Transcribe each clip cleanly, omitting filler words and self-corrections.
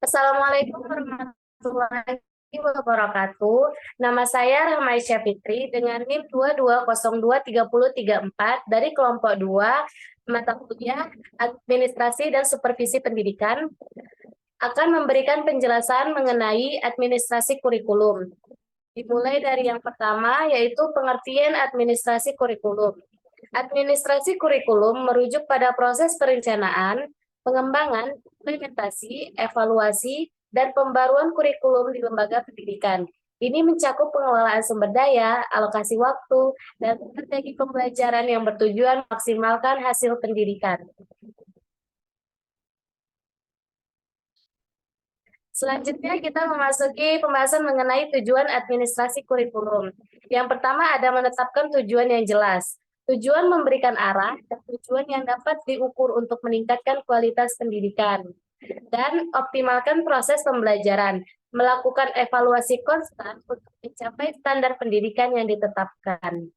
Assalamualaikum warahmatullahi wabarakatuh. Nama saya Rahmaisya Fitri dengan NIM 22023034 dari kelompok 2 mata kuliah Administrasi dan Supervisi Pendidikan akan memberikan penjelasan mengenai administrasi kurikulum. Dimulai dari yang pertama yaitu pengertian administrasi kurikulum. Administrasi kurikulum merujuk pada proses perencanaan, pengembangan, implementasi, evaluasi, dan pembaruan kurikulum di lembaga pendidikan. Ini mencakup pengelolaan sumber daya, alokasi waktu, dan strategi pembelajaran yang bertujuan maksimalkan hasil pendidikan. Selanjutnya kita memasuki pembahasan mengenai tujuan administrasi kurikulum. Yang pertama ada menetapkan tujuan yang jelas. Tujuan memberikan arah dan tujuan yang dapat diukur untuk meningkatkan kualitas pendidikan. Dan optimalkan proses pembelajaran, melakukan evaluasi konstan untuk mencapai standar pendidikan yang ditetapkan.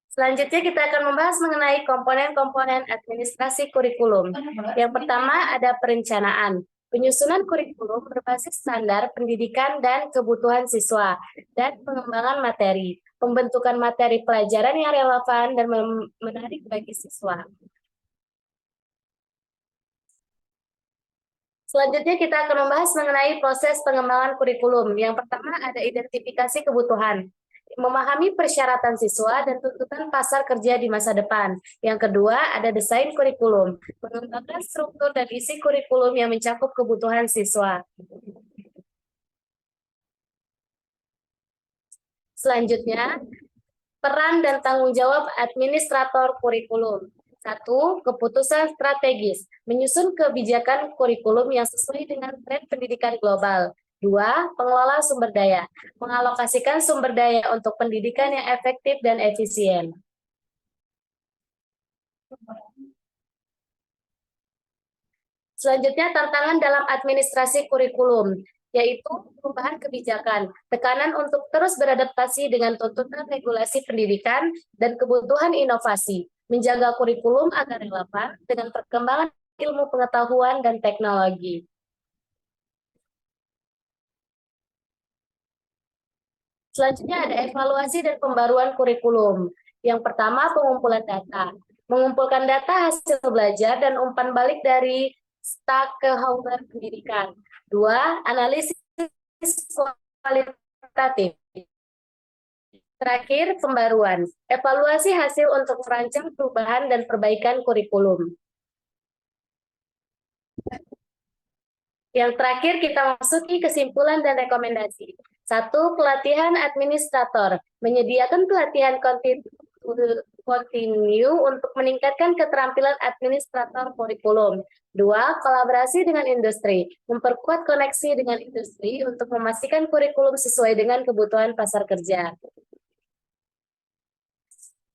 Selanjutnya kita akan membahas mengenai komponen-komponen administrasi kurikulum. Yang pertama ada perencanaan. Penyusunan kurikulum berbasis standar pendidikan dan kebutuhan siswa, dan pengembangan materi, pembentukan materi pelajaran yang relevan dan menarik bagi siswa. Selanjutnya kita akan membahas mengenai proses pengembangan kurikulum. Yang pertama ada identifikasi kebutuhan, memahami persyaratan siswa dan tuntutan pasar kerja di masa depan. Yang kedua ada desain kurikulum, mengembangkan struktur dan isi kurikulum yang mencakup kebutuhan siswa. Selanjutnya, peran dan tanggung jawab administrator kurikulum. 1. Keputusan strategis, menyusun kebijakan kurikulum yang sesuai dengan tren pendidikan global. 2. Pengelola sumber daya, mengalokasikan sumber daya untuk pendidikan yang efektif dan efisien. Selanjutnya, tantangan dalam administrasi kurikulum, yaitu perubahan kebijakan, tekanan untuk terus beradaptasi dengan tuntutan regulasi pendidikan dan kebutuhan inovasi, menjaga kurikulum agar relevan dengan perkembangan ilmu pengetahuan dan teknologi. Selanjutnya ada evaluasi dan pembaruan kurikulum. Yang pertama, pengumpulan data. Mengumpulkan data hasil belajar dan umpan balik dari stakeholder pendidikan. 2. Analisis kualitatif. Terakhir, pembaruan. Evaluasi hasil untuk merancang perubahan dan perbaikan kurikulum. Yang terakhir, kita masuki kesimpulan dan rekomendasi. 1. Pelatihan administrator. Menyediakan pelatihan kontinu untuk meningkatkan keterampilan administrator kurikulum. 2. Kolaborasi dengan industri. Memperkuat koneksi dengan industri untuk memastikan kurikulum sesuai dengan kebutuhan pasar kerja.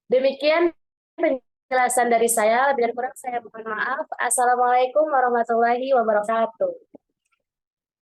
Demikian penjelasan dari saya, lebih kurang saya mohon maaf. Assalamualaikum warahmatullahi wabarakatuh.